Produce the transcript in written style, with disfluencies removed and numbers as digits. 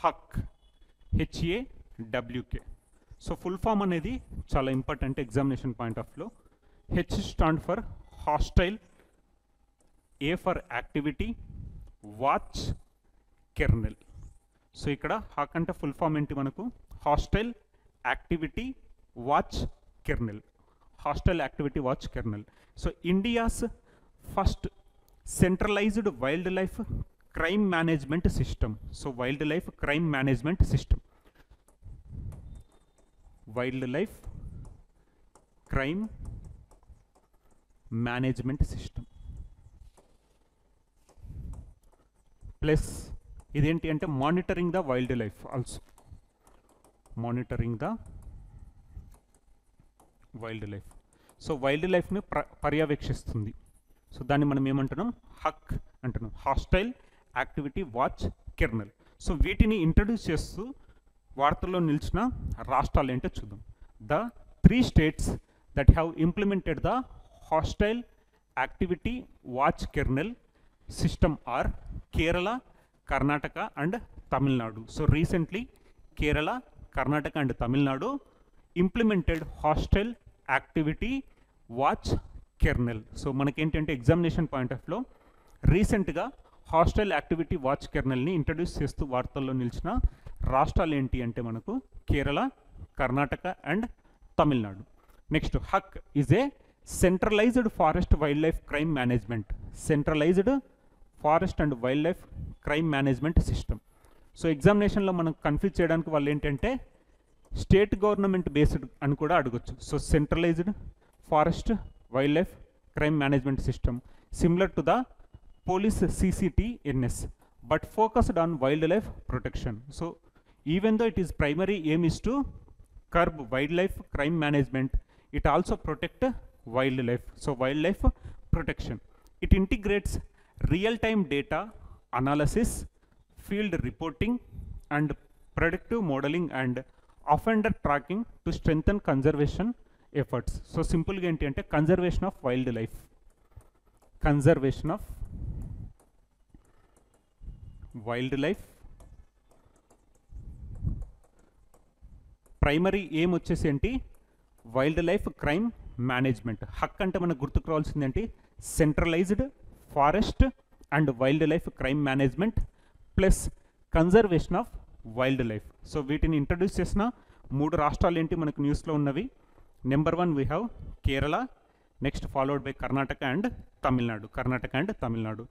Haq, HAWK. So full form అనేది చాలా important examination point of లో. H stand for hostile, A for activity, watch, kernel. So ఇక్కడ hawk అంటే full form ఏంటి మనకు? Hostile, activity, watch, kernel. Hostile, activity, watch, kernel. So India's first centralised wildlife crime management system. So wildlife crime management system, wildlife crime management system. Plus ఇదేంటి అంటే monitoring the wildlife also, monitoring the wildlife. So wild లైఫ్ని పర్యవేక్షిస్తుంది. So దాన్ని మనం ఏమంటున్నాం? హక్ అంటున్నాం, hostile, activity, watch, kernel. So వీటిని introduce చేస్తూ వార్తల్లో నిలిచిన రాష్ట్రాలు ఏంటో చూద్దాం. The 3 states that have implemented the hostile activity watch kernel system are Kerala, Karnataka and Tamil Nadu. So recently Kerala, Karnataka and Tamil Nadu implemented hostile activity watch kernel. So మనకి ఏంటంటే examination point of లో రీసెంట్గా hostile activity watch కెర్నల్ని introduce చేస్తూ వార్తల్లో నిలిచిన రాష్ట్రాలు ఏంటి అంటే మనకు Kerala, Karnataka and Tamil Nadu. Next hawk is a centralised forest wildlife crime management, centralised forest and wildlife crime management system. So ఎగ్జామినేషన్లో మనకు కన్ఫ్యూజ్ చేయడానికి వాళ్ళు ఏంటంటే స్టేట్ గవర్నమెంట్ బేస్డ్ అని కూడా అడగొచ్చు. So centralised forest wildlife crime management system similar to the police CCTNS but focused on wildlife protection. So even though it is primary aim is to curb wildlife crime management, it also protect wildlife. So wildlife protection, it integrates real-time data analysis, field reporting and predictive modeling and offender tracking to strengthen conservation efforts. So simple ga enti ante conservation of wildlife, conservation of wildlife. Primary aim వచ్చేసి ఏంటి? Wildlife crime management. Hawk అంటే మనకు గుర్తుకు రావాల్సింది ఏంటి? Centralised forest and wildlife crime management plus conservation of wildlife. So వీటిని introduce చేసిన 3 రాష్ట్రాలు ఏంటి మనకు న్యూస్లో ఉన్నవి? Number 1 we have Kerala, next followed by Karnataka and Tamil Nadu, Karnataka and Tamil Nadu.